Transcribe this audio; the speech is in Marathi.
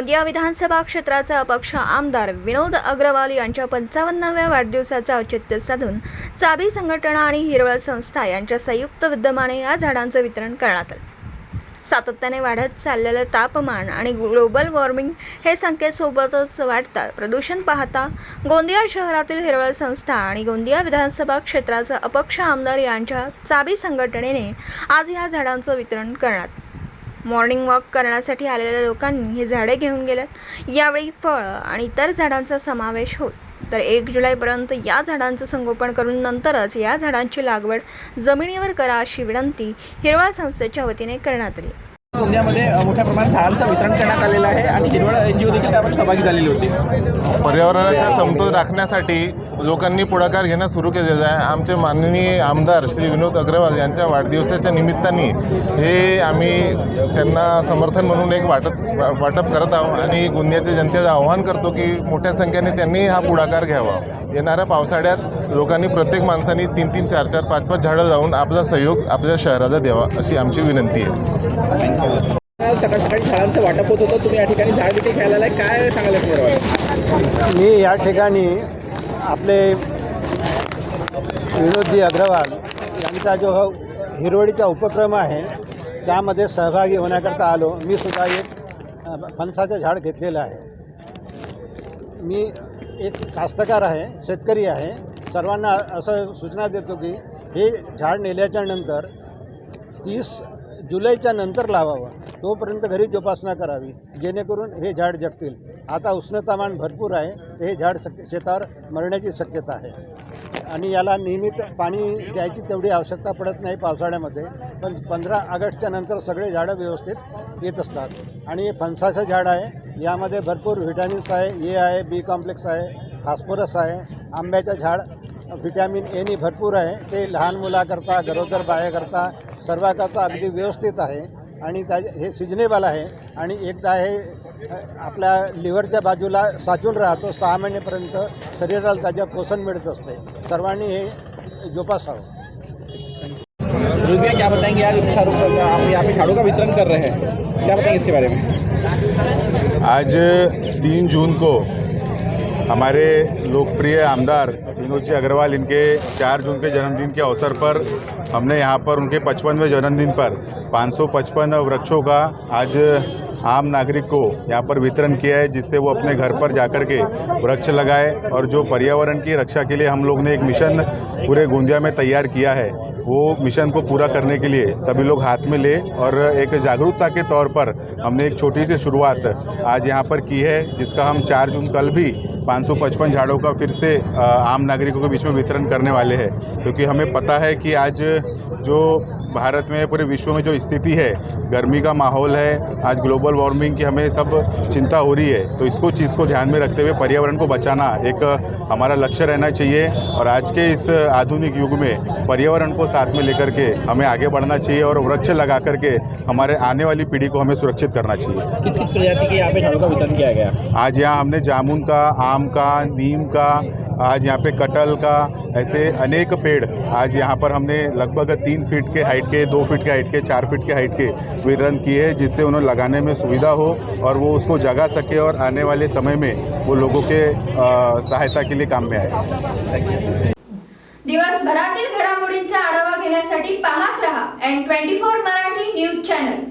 गोंदिया विधानसभा क्षेत्राचा अपक्ष आमदार विनोद अग्रवाल यांच्या 55व्या वाढदिवसाचा औचित्य साधून चाबी संघटना आणि हिरवळ संस्था यांच्या संयुक्त विद्यमाने या झाडांचे वितरण करण्यात आले। सातत्याने वाढत चाललेले तापमान आणि ग्लोबल वॉर्मिंग हे संख्येसोबतच वाढता प्रदूषण पाहता गोंदिया शहरातील हिरवळ संस्था आणि गोंदिया विधानसभा क्षेत्राचा अपक्ष आमदार यांच्या चाबी संघटनेने आज या झाडांचे वितरण करण्यात। मॉर्निंग वॉक करण्यासाठी आलेल्या लोकांनी ही झाडे घेऊन गेलेत। यावेळी फळ आणि इतर झाडांचा समावेश होत तर 1 जुलैपर्यंत या झाडांचे संगोपन करून नंतरच या झाडांची लागवड जमिनीवर करा अशी विनंती हिरवळ संस्थेच्या वतीने करण्यात आली। गोंदियामध्ये मोठ्या प्रमाणात झाडांचं वितरण करण्यात आलेलं आहे आणि हिरवळ NGO देखील त्यामध्ये सहभागी झालेली होती। पर्यावरणाचा समतोल राखण्यासाठी लोकांनी पुढाकार घेणं सुरू केलेलं आहे। आमचे माननीय आमदार श्री विनोद अग्रवाल यांच्या वाढदिवसाच्या निमित्ताने हे आम्ही त्यांना समर्थन म्हणून एक वाटप करत आहोत आणि गोंदियाच्या जनतेचं आवाहन करतो की मोठ्या संख्येने त्यांनी हा पुढाकार घ्यावा। येणाऱ्या पावसाळ्यात लोकांनी प्रत्येक माणसाने 3-3, 4-4, 5-5 झाडं लावून आपला सहयोग आपल्या शहराला द्यावा अशी आमची विनंती आहे। सकाळी झाडांचं वाटप होत होतं, तुम्ही या ठिकाणी झाड विकत घ्यायला आलाय, काय सांगाल याच्याबरोबर? मी या ठिकाणी आपले विनोदजी अग्रवाल यांचा जो हिरवळीचा उपक्रम आहे त्यामध्ये सहभागी होण्याकरता आलो। मी सुद्धा एक फणसाचं झाड घेतलेलं आहे। मी एक कास्तकार आहे, शेतकरी आहे। सर्वांना असं सूचना देतो की हे झाड नेल्याच्या नंतर 30 जुलैच्या नंतर लावावं, तोपर्यंत घरी जोपासना करावी जेणेकरून हे झाड जगतील। आता उष्णतामान भरपूर आहे, हे झाड शेतावर मरण्याची शक्यता आहे आणि याला नियमित पाणी द्यायची तेवढी आवश्यकता पडत नाही पावसाळ्यामध्ये, पण 15 ऑगस्टच्या नंतर सगळे झाडं व्यवस्थित येत असतात। आणि हे फणसाचं झाड आहे, यामध्ये भरपूर व्हिटॅमिन्स आहे, ए आहे, बी कॉम्प्लेक्स आहे, फॉस्फरस आहे। आंब्याचं झाड व्हिटॅमिन एनी भरपूर आहे, ते लहान मुलाकरता, गरोदर बायाकरता सर्वाकरता अगदी व्यवस्थित आहे आणि हे सिजनेबल आहे आणि एकदा हे आपल्या लिव्हरच्या बाजूला साचून राहतो। 6 महिन्यापर्यंत शरीराला त्याचं पोषण मिळत असते। सर्वांनी हे जोपासावं। क्या बताएंगे यार, आप यहाँ पे झाड़ों का वितरण कर रहे हैं, क्या बताएंगे इसके बारे में? आज 3 जून को हमारे लोकप्रिय आमदार विनोद जी अग्रवाल इनके 4 जून के जन्मदिन के अवसर पर हमने यहाँ पर उनके 55वें जन्मदिन पर 555 वृक्षों का आज आम नागरिक को यहाँ पर वितरण किया है, जिससे वो अपने घर पर जाकर के वृक्ष लगाए। और जो पर्यावरण की रक्षा के लिए हम लोग ने एक मिशन पूरे गोंदिया में तैयार किया है, वो मिशन को पूरा करने के लिए सभी लोग हाथ में ले और एक जागरूकता के तौर पर हमने एक छोटी सी शुरुआत आज यहाँ पर की है, जिसका हम 4 जून कल भी 555 झाड़ों का फिर से आम नागरिकों के बीच में वितरण करने वाले हैं। क्योंकि हमें पता है कि आज जो भारत में, पूरे विश्व में जो स्थिति है, गर्मी का माहौल है, आज ग्लोबल वार्मिंग की हमें सब चिंता हो रही है, तो इसको चीज़ को ध्यान में रखते हुए पर्यावरण को बचाना एक हमारा लक्ष्य रहना चाहिए। और आज के इस आधुनिक युग में पर्यावरण को साथ में लेकर के हमें आगे बढ़ना चाहिए और वृक्ष लगा करके हमारे आने वाली पीढ़ी को हमें सुरक्षित करना चाहिए। किस किस प्रजाति के यहाँ पे झाड़ों का वितरण किया गया? आज यहाँ हमने जामुन का, आम का, नीम का, आज यहाँ पे कटहल का, ऐसे अनेक पेड़ आज यहाँ पर हमने लगभग 3 फीट के हाइट के, 2 फीट के हाइट के, 4 फीट के हाइट के वितरण किए हैं, जिससे उन्हें लगाने में सुविधा हो और वो उसको जगा सके और आने वाले समय में वो लोगों के सहायता के लिए काम में आए। दिवसभरातील घडामोडींचा आढावा घेण्यासाठी पाहत रहा N24 मराठी न्यूज चॅनल।